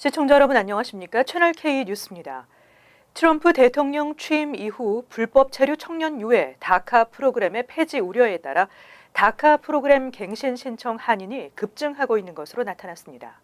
시청자 여러분 안녕하십니까? 채널K 뉴스입니다. 트럼프 대통령 취임 이후 불법 체류 청년 유해 다카 프로그램의 폐지 우려에 따라 다카 프로그램 갱신 신청 한인이 급증하고 있는 것으로 나타났습니다.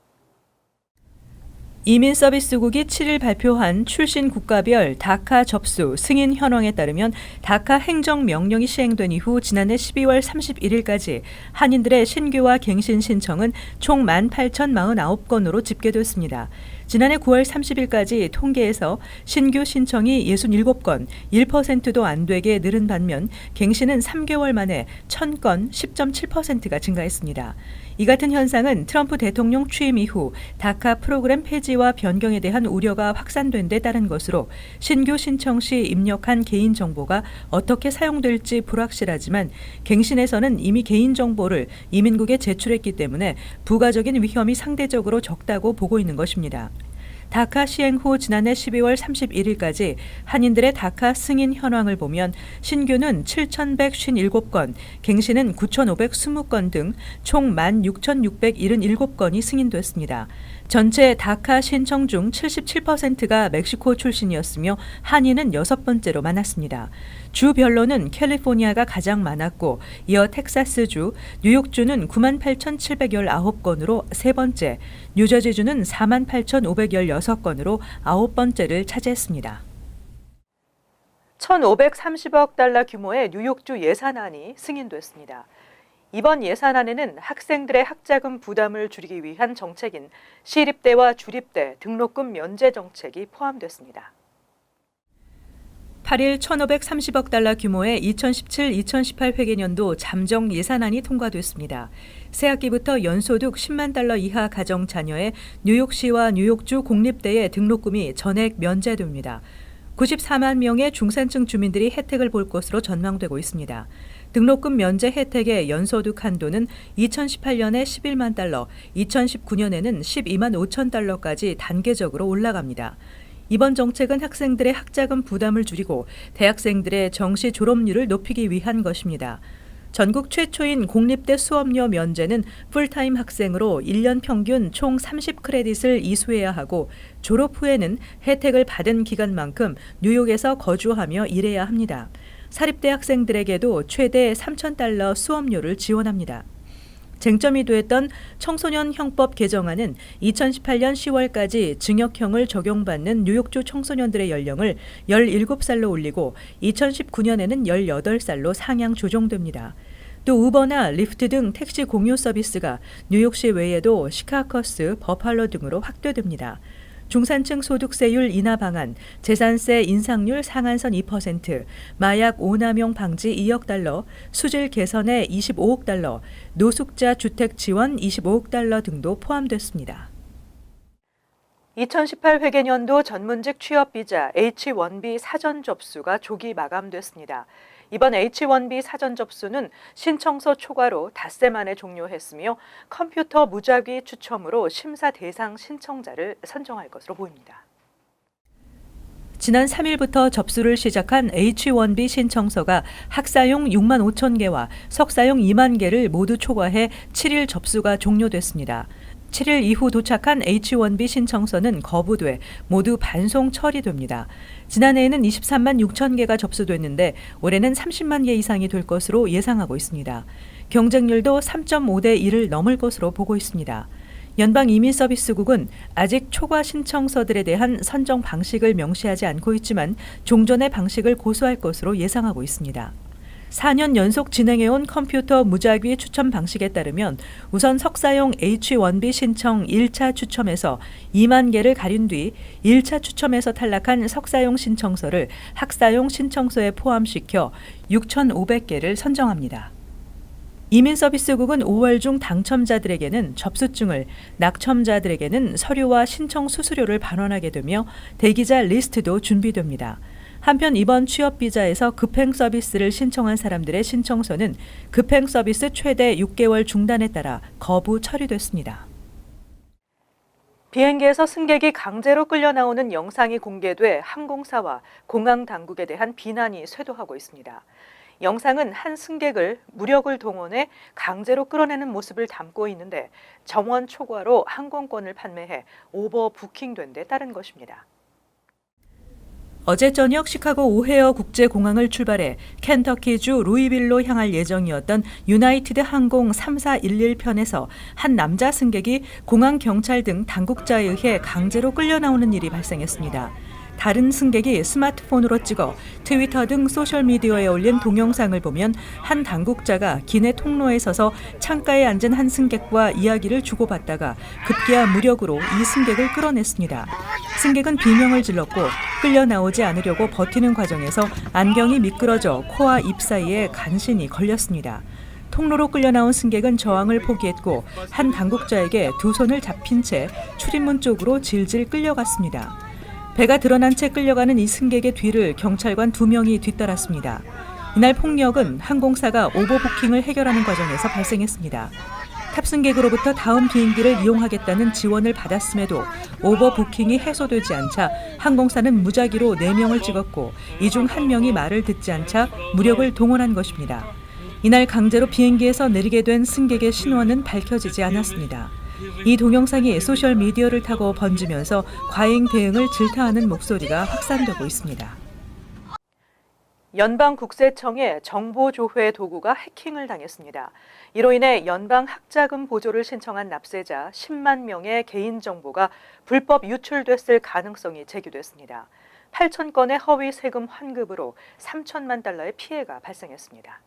이민서비스국이 7일 발표한 출신 국가별 다카 접수 승인 현황에 따르면 다카 행정명령이 시행된 이후 지난해 12월 31일까지 한인들의 신규와 갱신 신청은 총 18,049건으로 집계됐습니다. 지난해 9월 30일까지 통계에서 신규 신청이 67건, 1%도 안 되게 늘은 반면 갱신은 3개월 만에 1,000건, 10.7%가 증가했습니다. 이 같은 현상은 트럼프 대통령 취임 이후 다카 프로그램 폐지와 변경에 대한 우려가 확산된 데 따른 것으로 신규 신청 시 입력한 개인정보가 어떻게 사용될지 불확실하지만 갱신에서는 이미 개인정보를 이민국에 제출했기 때문에 부가적인 위험이 상대적으로 적다고 보고 있는 것입니다. 다카 시행 후 지난해 12월 31일까지 한인들의 다카 승인 현황을 보면 신규는 7,157건, 갱신은 9,520건 등 총 16,677건이 승인됐습니다. 전체 다카 신청 중 77%가 멕시코 출신이었으며 한인은 6번째로 많았습니다. 주별로는 캘리포니아가 가장 많았고 이어 텍사스주, 뉴욕주는 98,719건으로 세 번째, 뉴저지주는 48,516건으로 9번째를 차지했습니다. 1,530억 달러 규모의 뉴욕주 예산안이 승인됐습니다. 이번 예산안에는 학생들의 학자금 부담을 줄이기 위한 정책인 시립대와 주립대 등록금 면제 정책이 포함됐습니다. 8일 1,530억 달러 규모의 2017-2018 회계년도 잠정 예산안이 통과됐습니다. 새 학기부터 연소득 10만 달러 이하 가정 자녀의 뉴욕시와 뉴욕주 공립대의 등록금이 전액 면제됩니다. 94만 명의 중산층 주민들이 혜택을 볼 것으로 전망되고 있습니다. 등록금 면제 혜택의 연소득 한도는 2018년에 11만 달러, 2019년에는 12만 5천 달러까지 단계적으로 올라갑니다. 이번 정책은 학생들의 학자금 부담을 줄이고 대학생들의 정시 졸업률을 높이기 위한 것입니다. 전국 최초인 공립대 수업료 면제는 풀타임 학생으로 1년 평균 총 30크레딧을 이수해야 하고 졸업 후에는 혜택을 받은 기간만큼 뉴욕에서 거주하며 일해야 합니다. 사립대 학생들에게도 최대 3,000달러 수업료를 지원합니다. 쟁점이 됐던 청소년 형법 개정안은 2018년 10월까지 징역형을 적용받는 뉴욕주 청소년들의 연령을 17살로 올리고 2019년에는 18살로 상향 조정됩니다. 또 우버나 리프트 등 택시 공유 서비스가 뉴욕시 외에도 시카고스, 버팔로 등으로 확대됩니다. 중산층 소득세율 인하 방안, 재산세 인상률 상한선 2%, 마약 오남용 방지 2억 달러, 수질 개선에 25억 달러, 노숙자 주택 지원 25억 달러 등도 포함됐습니다. 2018 회계년도 전문직 취업 비자 H-1B 사전 접수가 조기 마감됐습니다. 이번 H-1B 사전 접수는 신청서 초과로 닷새 만에 종료했으며 컴퓨터 무작위 추첨으로 심사 대상 신청자를 선정할 것으로 보입니다. 지난 3일부터 접수를 시작한 H-1B 신청서가 학사용 6만 5천 개와 석사용 2만 개를 모두 초과해 7일 접수가 종료됐습니다. 7일 이후 도착한 H-1B 신청서는 거부돼 모두 반송 처리됩니다. 지난해에는 23만 6천 개가 접수됐는데 올해는 30만 개 이상이 될 것으로 예상하고 있습니다. 경쟁률도 3.5대 1을 넘을 것으로 보고 있습니다. 연방이민서비스국은 아직 초과 신청서들에 대한 선정 방식을 명시하지 않고 있지만 종전의 방식을 고수할 것으로 예상하고 있습니다. 4년 연속 진행해온 컴퓨터 무작위 추첨 방식에 따르면 우선 석사용 H-1B 신청 1차 추첨에서 2만 개를 가린 뒤 1차 추첨에서 탈락한 석사용 신청서를 학사용 신청서에 포함시켜 6,500개를 선정합니다. 이민서비스국은 5월 중 당첨자들에게는 접수증을, 낙첨자들에게는 서류와 신청 수수료를 반환하게 되며 대기자 리스트도 준비됩니다. 한편 이번 취업 비자에서 급행 서비스를 신청한 사람들의 신청서는 급행 서비스 최대 6개월 중단에 따라 거부 처리됐습니다. 비행기에서 승객이 강제로 끌려 나오는 영상이 공개돼 항공사와 공항 당국에 대한 비난이 쇄도하고 있습니다. 영상은 한 승객을 무력을 동원해 강제로 끌어내는 모습을 담고 있는데 정원 초과로 항공권을 판매해 오버 부킹된 데 따른 것입니다. 어제 저녁 시카고 오헤어 국제공항을 출발해 켄터키주 루이빌로 향할 예정이었던 유나이티드 항공 3411편에서 한 남자 승객이 공항 경찰 등 당국자에 의해 강제로 끌려 나오는 일이 발생했습니다. 다른 승객이 스마트폰으로 찍어 트위터 등 소셜미디어에 올린 동영상을 보면 한 당국자가 기내 통로에 서서 창가에 앉은 한 승객과 이야기를 주고받다가 급기야 무력으로 이 승객을 끌어냈습니다. 승객은 비명을 질렀고 끌려 나오지 않으려고 버티는 과정에서 안경이 미끄러져 코와 입 사이에 간신히 걸렸습니다. 통로로 끌려 나온 승객은 저항을 포기했고 한 당국자에게 두 손을 잡힌 채 출입문 쪽으로 질질 끌려갔습니다. 배가 드러난 채 끌려가는 이 승객의 뒤를 경찰관 2명이 뒤따랐습니다. 이날 폭력은 항공사가 오버부킹을 해결하는 과정에서 발생했습니다. 탑승객으로부터 다음 비행기를 이용하겠다는 지원을 받았음에도 오버부킹이 해소되지 않자 항공사는 무작위로 4명을 찍었고 이 중 1명이 말을 듣지 않자 무력을 동원한 것입니다. 이날 강제로 비행기에서 내리게 된 승객의 신원은 밝혀지지 않았습니다. 이 동영상이 소셜미디어를 타고 번지면서 과잉 대응을 질타하는 목소리가 확산되고 있습니다. 연방국세청의 정보조회 도구가 해킹을 당했습니다. 이로 인해 연방학자금 보조를 신청한 납세자 10만 명의 개인정보가 불법 유출됐을 가능성이 제기됐습니다. 8천 건의 허위 세금 환급으로 3천만 달러의 피해가 발생했습니다.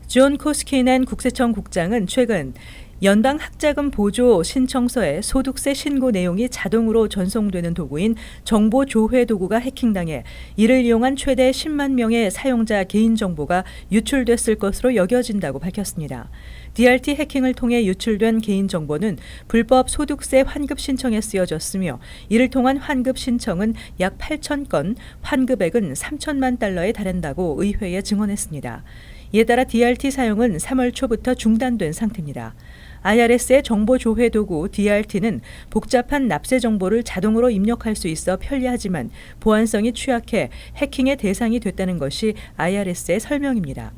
존 코스키넨 국세청 국장은 최근 연방 학자금 보조 신청서에 소득세 신고 내용이 자동으로 전송되는 도구인 정보 조회 도구가 해킹당해 이를 이용한 최대 10만 명의 사용자 개인정보가 유출됐을 것으로 여겨진다고 밝혔습니다. DRT 해킹을 통해 유출된 개인정보는 불법 소득세 환급 신청에 쓰여졌으며 이를 통한 환급 신청은 약 8천 건, 환급액은 3천만 달러에 달한다고 의회에 증언했습니다. 이에 따라 DRT 사용은 3월 초부터 중단된 상태입니다. IRS의 정보 조회 도구 DRT는 복잡한 납세 정보를 자동으로 입력할 수 있어 편리하지만 보안성이 취약해 해킹의 대상이 됐다는 것이 IRS의 설명입니다.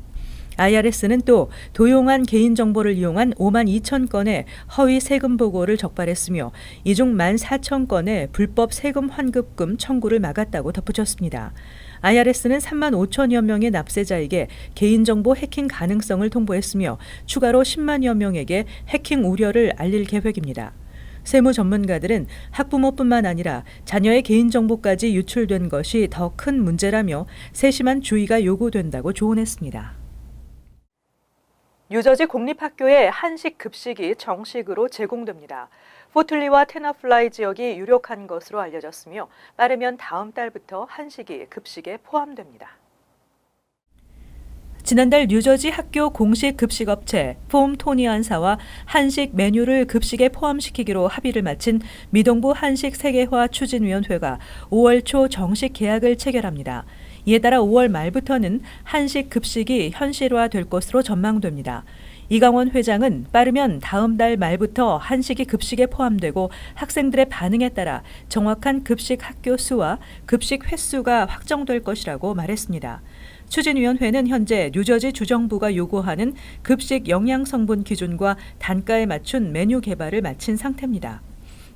IRS는 또 도용한 개인정보를 이용한 5만 2천 건의 허위 세금 보고를 적발했으며 이 중 1만 4천 건의 불법 세금 환급금 청구를 막았다고 덧붙였습니다. IRS는 3만 5천여 명의 납세자에게 개인정보 해킹 가능성을 통보했으며 추가로 10만여 명에게 해킹 우려를 알릴 계획입니다. 세무 전문가들은 학부모뿐만 아니라 자녀의 개인정보까지 유출된 것이 더 큰 문제라며 세심한 주의가 요구된다고 조언했습니다. 뉴저지 공립학교에 한식 급식이 정식으로 제공됩니다. 포틀리와 테너플라이 지역이 유력한 것으로 알려졌으며 빠르면 다음 달부터 한식이 급식에 포함됩니다. 지난달 뉴저지 학교 공식 급식업체 폼토니안사와 한식 메뉴를 급식에 포함시키기로 합의를 마친 미동부 한식세계화 추진위원회가 5월 초 정식 계약을 체결합니다. 이에 따라 5월 말부터는 한식 급식이 현실화될 것으로 전망됩니다. 이강원 회장은 빠르면 다음 달 말부터 한식이 급식에 포함되고 학생들의 반응에 따라 정확한 급식 학교 수와 급식 횟수가 확정될 것이라고 말했습니다. 추진위원회는 현재 뉴저지 주정부가 요구하는 급식 영양성분 기준과 단가에 맞춘 메뉴 개발을 마친 상태입니다.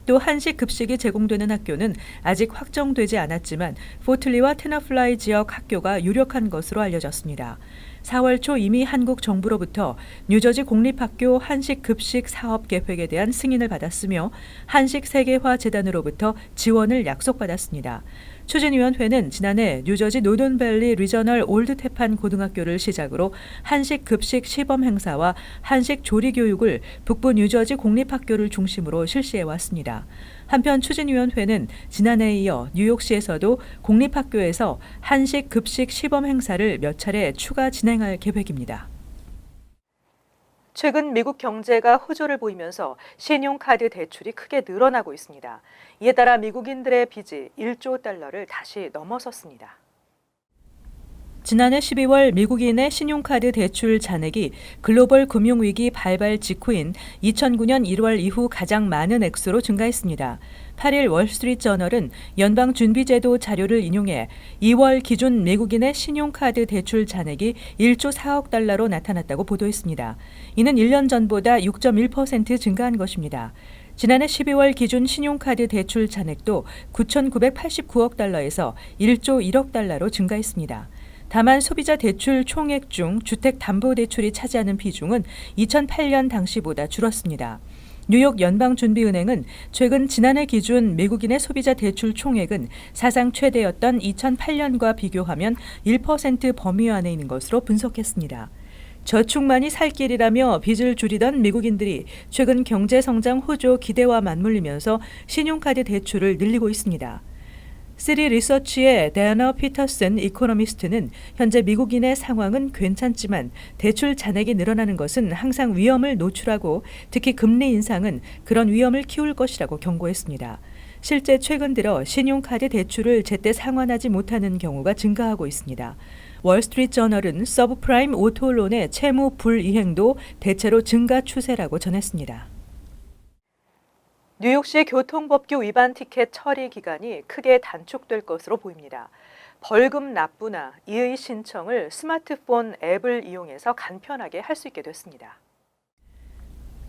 또 한식 급식이 제공되는 학교는 아직 확정되지 않았지만 포틀리와 테너플라이 지역 학교가 유력한 것으로 알려졌습니다. 4월 초 이미 한국 정부로부터 뉴저지 공립학교 한식 급식 사업 계획에 대한 승인을 받았으며 한식 세계화 재단으로부터 지원을 약속받았습니다. 추진위원회는 지난해 뉴저지 노던밸리 리저널 올드테판 고등학교를 시작으로 한식 급식 시범 행사와 한식 조리 교육을 북부 뉴저지 공립학교를 중심으로 실시해 왔습니다. 한편 추진위원회는 지난해에 이어 뉴욕시에서도 공립학교에서 한식 급식 시범 행사를 몇 차례 추가 진행할 계획입니다. 최근 미국 경제가 호조를 보이면서 신용카드 대출이 크게 늘어나고 있습니다. 이에 따라 미국인들의 빚이 1조 달러를 다시 넘어섰습니다. 지난해 12월 미국인의 신용카드 대출 잔액이 글로벌 금융위기 발발 직후인 2009년 1월 이후 가장 많은 액수로 증가했습니다. 8일 월스트리트저널은 연방준비제도 자료를 인용해 2월 기준 미국인의 신용카드 대출 잔액이 1조 4억 달러로 나타났다고 보도했습니다. 이는 1년 전보다 6.1% 증가한 것입니다. 지난해 12월 기준 신용카드 대출 잔액도 9,989억 달러에서 1조 1억 달러로 증가했습니다. 다만 소비자 대출 총액 중 주택담보대출이 차지하는 비중은 2008년 당시보다 줄었습니다. 뉴욕 연방준비은행은 최근 지난해 기준 미국인의 소비자 대출 총액은 사상 최대였던 2008년과 비교하면 1% 범위 안에 있는 것으로 분석했습니다. 저축만이 살 길이라며 빚을 줄이던 미국인들이 최근 경제성장 호조 기대와 맞물리면서 신용카드 대출을 늘리고 있습니다. 시리 리서치의 데아나 피터슨 이코노미스트는 현재 미국인의 상황은 괜찮지만 대출 잔액이 늘어나는 것은 항상 위험을 노출하고 특히 금리 인상은 그런 위험을 키울 것이라고 경고했습니다. 실제 최근 들어 신용카드 대출을 제때 상환하지 못하는 경우가 증가하고 있습니다. 월스트리트저널은 서브프라임 오토론의 채무 불이행도 대체로 증가 추세라고 전했습니다. 뉴욕시 교통법규 위반 티켓 처리 기간이 크게 단축될 것으로 보입니다. 벌금 납부나 이의 신청을 스마트폰 앱을 이용해서 간편하게 할 수 있게 됐습니다.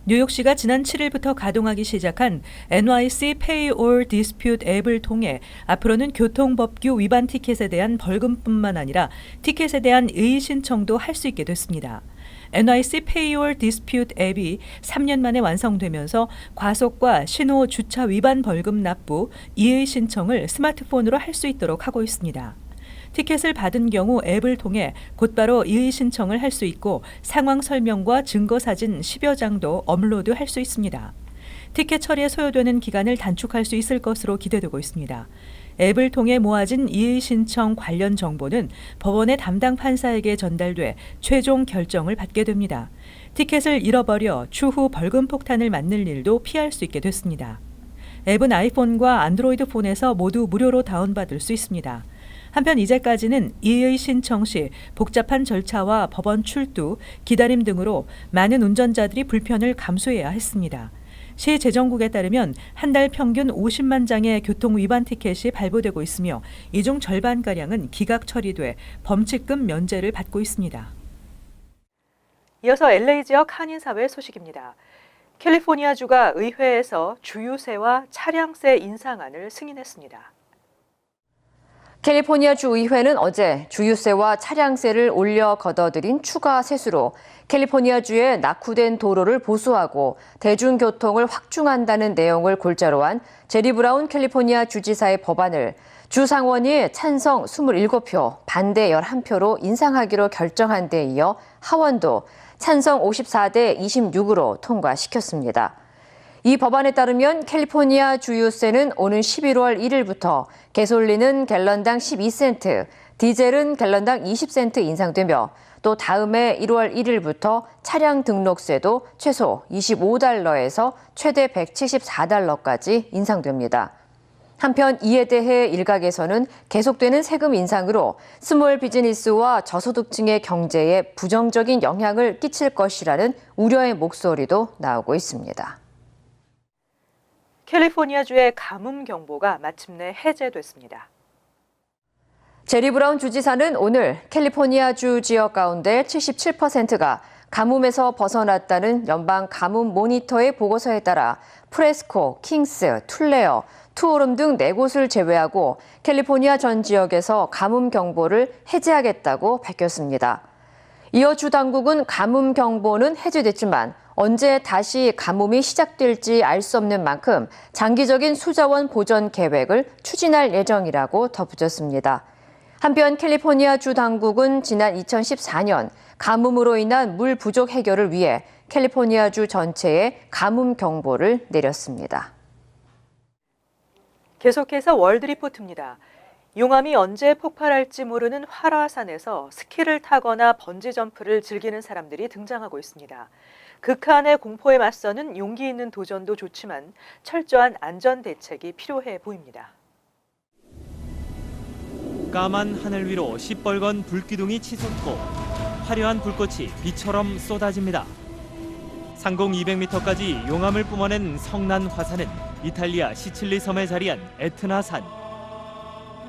뉴욕시가 지난 7일부터 가동하기 시작한 NYC Pay or Dispute 앱을 통해 앞으로는 교통법규 위반 티켓에 대한 벌금뿐만 아니라 티켓에 대한 이의 신청도 할 수 있게 됐습니다. NYC Pay or Dispute 앱이 3년 만에 완성되면서 과속과 신호 주차 위반 벌금 납부, 이의 신청을 스마트폰으로 할 수 있도록 하고 있습니다. 티켓을 받은 경우 앱을 통해 곧바로 이의 신청을 할 수 있고 상황 설명과 증거 사진 10여 장도 업로드할 수 있습니다. 티켓 처리에 소요되는 기간을 단축할 수 있을 것으로 기대되고 있습니다. 앱을 통해 모아진 이의 신청 관련 정보는 법원의 담당 판사에게 전달돼 최종 결정을 받게 됩니다. 티켓을 잃어버려 추후 벌금 폭탄을 맞는 일도 피할 수 있게 됐습니다. 앱은 아이폰과 안드로이드 폰에서 모두 무료로 다운받을 수 있습니다. 한편 이제까지는 이의 신청 시 복잡한 절차와 법원 출두, 기다림 등으로 많은 운전자들이 불편을 감수해야 했습니다. 시 재정국에 따르면 한 달 평균 50만 장의 교통 위반 티켓이 발부되고 있으며 이 중 절반가량은 기각 처리돼 범칙금 면제를 받고 있습니다. 이어서 LA 지역 한인사회 소식입니다. 캘리포니아주가 의회에서 주유세와 차량세 인상안을 승인했습니다. 캘리포니아주 의회는 어제 주유세와 차량세를 올려 걷어들인 추가 세수로 캘리포니아주의 낙후된 도로를 보수하고 대중교통을 확충한다는 내용을 골자로 한 제리 브라운 캘리포니아 주지사의 법안을 주 상원이 찬성 27표, 반대 11표로 인상하기로 결정한 데 이어 하원도 찬성 54대 26으로 통과시켰습니다. 이 법안에 따르면 캘리포니아 주유세는 오는 11월 1일부터 가솔린은 갤런당 12센트, 디젤은 갤런당 20센트 인상되며 또 다음해 1월 1일부터 차량 등록세도 최소 25달러에서 최대 174달러까지 인상됩니다. 한편 이에 대해 일각에서는 계속되는 세금 인상으로 스몰 비즈니스와 저소득층의 경제에 부정적인 영향을 끼칠 것이라는 우려의 목소리도 나오고 있습니다. 캘리포니아주의 가뭄 경보가 마침내 해제됐습니다. 제리 브라운 주지사는 오늘 캘리포니아주 지역 가운데 77%가 가뭄에서 벗어났다는 연방 가뭄 모니터의 보고서에 따라 프레스코, 킹스, 툴레어, 투오름 등 4곳을 제외하고 캘리포니아 전 지역에서 가뭄 경보를 해제하겠다고 밝혔습니다. 이어 주 당국은 가뭄 경보는 해제됐지만 언제 다시 가뭄이 시작될지 알 수 없는 만큼 장기적인 수자원 보전 계획을 추진할 예정이라고 덧붙였습니다. 한편 캘리포니아 주 당국은 지난 2014년 가뭄으로 인한 물 부족 해결을 위해 캘리포니아 주 전체에 가뭄 경보를 내렸습니다. 계속해서 월드리포트입니다. 용암이 언제 폭발할지 모르는 활화산에서 스키를 타거나 번지점프를 즐기는 사람들이 등장하고 있습니다. 극한의 공포에 맞서는 용기 있는 도전도 좋지만 철저한 안전 대책이 필요해 보입니다. 까만 하늘 위로 시뻘건 불기둥이 치솟고 화려한 불꽃이 비처럼 쏟아집니다. 상공 200m까지 용암을 뿜어낸 성난 화산은 이탈리아 시칠리 섬에 자리한 에트나산.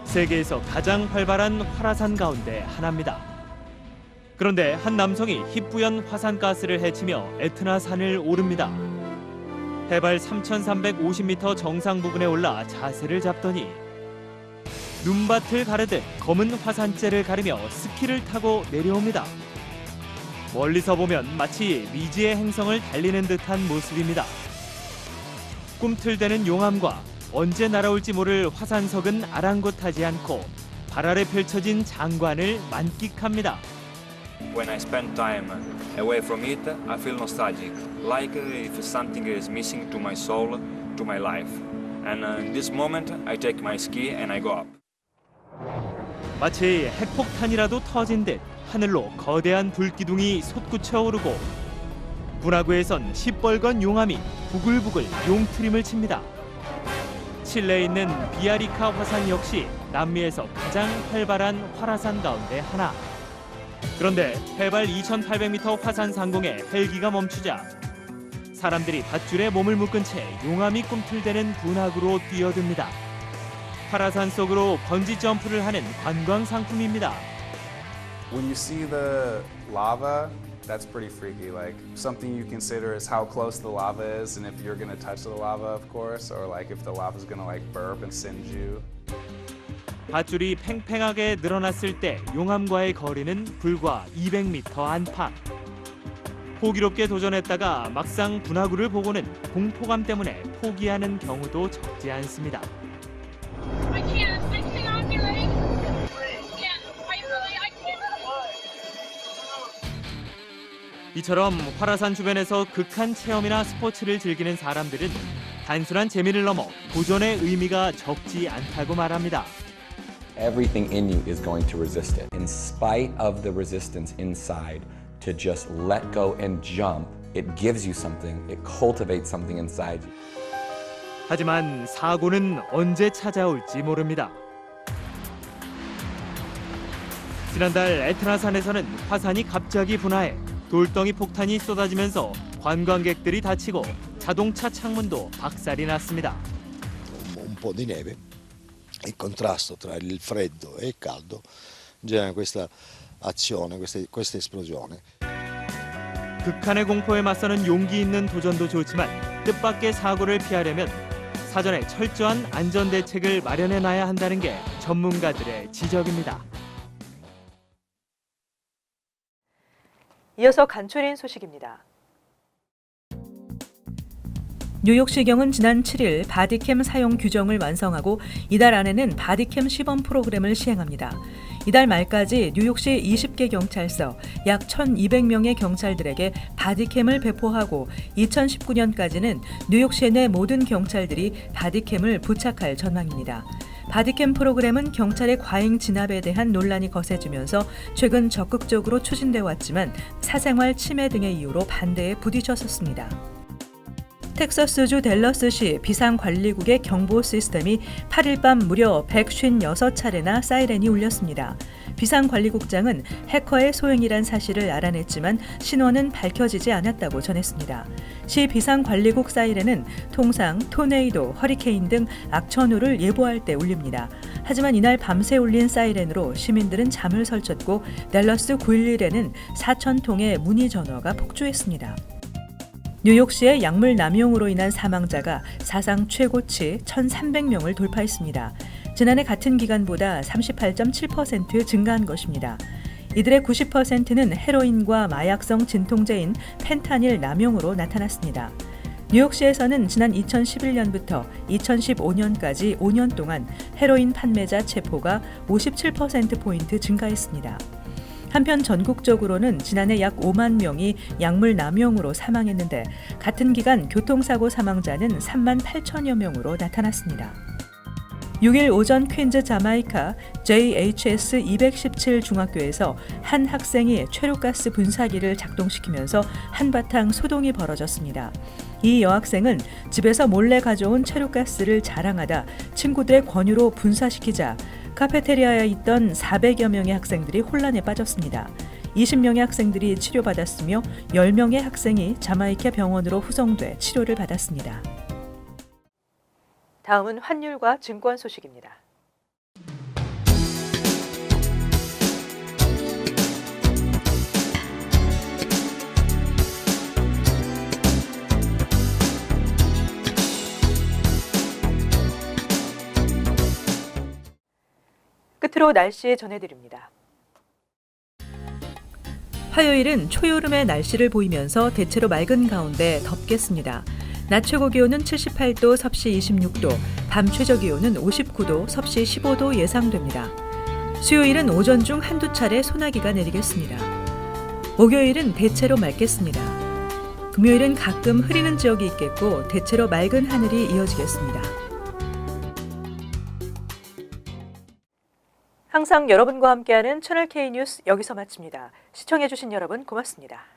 세계에서 가장 활발한 활화산 가운데 하나입니다. 그런데 한 남성이 희뿌연 화산가스를 헤치며 에트나산을 오릅니다. 해발 3,350m 정상 부근에 올라 자세를 잡더니 눈밭을 가르듯 검은 화산재를 가르며 스키를 타고 내려옵니다. 멀리서 보면 마치 미지의 행성을 달리는 듯한 모습입니다. 꿈틀대는 용암과 언제 날아올지 모를 화산석은 아랑곳하지 않고 발 아래 펼쳐진 장관을 만끽합니다. When I spend time away from it, I feel nostalgic, like if something is missing to my soul, to my life. And in this moment, I take my ski and I go up. 마치 핵폭탄이라도 터진 듯 하늘로 거대한 불기둥이 솟구쳐 오르고 분화구에선 시뻘건 용암이 부글부글 용트림을 칩니다. 칠레에 있는 비아리카 화산 역시 남미에서 가장 활발한 활화산 가운데 하나. 그런데 해발 2,800m 화산 상공에 헬기가 멈추자 사람들이 밧줄에 몸을 묶은 채 용암이 꿈틀대는 분화구로 뛰어듭니다. 활화산 속으로 번지 점프를 하는 관광 상품입니다. When you see the lava, that's pretty freaky. Like something you consider is how close the lava is, and if you're gonna touch the lava, of course, or like if the lava is gonna like burp and singe you. 밧줄이 팽팽하게 늘어났을 때 용암과의 거리는 불과 200m 안팎. 호기롭게 도전했다가 막상 분화구를 보고는 공포감 때문에 포기하는 경우도 적지 않습니다. I can't. I'm sitting on your leg. Yeah, I can't. 이처럼 활화산 주변에서 극한 체험이나 스포츠를 즐기는 사람들은 단순한 재미를 넘어 도전의 의미가 적지 않다고 말합니다. Everything in you is going to resist it. In spite of the resistance inside, to just let go and jump, it gives you something, it cultivates something inside you. 하지만 사고는 언제 찾아올지 모릅니다. 지난달 에트나산에서는 화산이 갑자기 분화해 돌덩이 폭탄이 쏟아지면서 관광객들이 다치고 자동차 창문도 박살이 났습니다. Un po' di neve, il contrasto tra il freddo e il caldo genera questa azione, questa esplosione. 극한의 공포에 맞서는 용기 있는 도전도 좋지만 뜻밖의 사고를 피하려면 사전에 철저한 안전 대책을 마련해놔야 한다는 게 전문가들의 지적입니다. 이어서 간추린 소식입니다. 뉴욕시경은 지난 7일 바디캠 사용 규정을 완성하고 이달 안에는 바디캠 시범 프로그램을 시행합니다. 이달 말까지 뉴욕시 20개 경찰서 약 1,200명의 경찰들에게 바디캠을 배포하고 2019년까지는 뉴욕시 내 모든 경찰들이 바디캠을 부착할 전망입니다. 바디캠 프로그램은 경찰의 과잉 진압에 대한 논란이 거세지면서 최근 적극적으로 추진돼 왔지만 사생활 침해 등의 이유로 반대에 부딪혔었습니다. 텍사스주 댈러스시 비상관리국의 경보 시스템이 8일 밤 무려 156차례나 사이렌이 울렸습니다. 비상관리국장은 해커의 소행이란 사실을 알아냈지만 신원은 밝혀지지 않았다고 전했습니다. 시 비상관리국 사이렌은 통상 토네이도, 허리케인 등 악천후를 예보할 때 울립니다. 하지만 이날 밤새 울린 사이렌으로 시민들은 잠을 설쳤고 댈러스 911에는 4,000통의 문의 전화가 폭주했습니다. 뉴욕시의 약물 남용으로 인한 사망자가 사상 최고치 1,300명을 돌파했습니다. 지난해 같은 기간보다 38.7% 증가한 것입니다. 이들의 90%는 헤로인과 마약성 진통제인 펜타닐 남용으로 나타났습니다. 뉴욕시에서는 지난 2011년부터 2015년까지 5년 동안 헤로인 판매자 체포가 57%포인트 증가했습니다. 한편 전국적으로는 지난해 약 5만 명이 약물 남용으로 사망했는데 같은 기간 교통사고 사망자는 3만 8천여 명으로 나타났습니다. 6일 오전 퀸즈 자마이카 JHS 217 중학교에서 한 학생이 최루가스 분사기를 작동시키면서 한바탕 소동이 벌어졌습니다. 이 여학생은 집에서 몰래 가져온 최루가스를 자랑하다 친구들의 권유로 분사시키자 카페테리아에 있던 400여 명의 학생들이 혼란에 빠졌습니다. 20명의 학생들이 치료받았으며 10명의 학생이 자마이카 병원으로 후송돼 치료를 받았습니다. 다음은 환율과 증권 소식입니다. 끝으로 날씨 전해드립니다. 화요일은 초여름의 날씨를 보이면서 대체로 맑은 가운데 덥겠습니다. 낮 최고 기온은 78도, 섭씨 26도, 밤 최저 기온은 59도, 섭씨 15도 예상됩니다. 수요일은 오전 중 한두 차례 소나기가 내리겠습니다. 목요일은 대체로 맑겠습니다. 금요일은 가끔 흐리는 지역이 있겠고 대체로 맑은 하늘이 이어지겠습니다. 항상 여러분과 함께하는 채널 K 뉴스 여기서 마칩니다. 시청해주신 여러분 고맙습니다.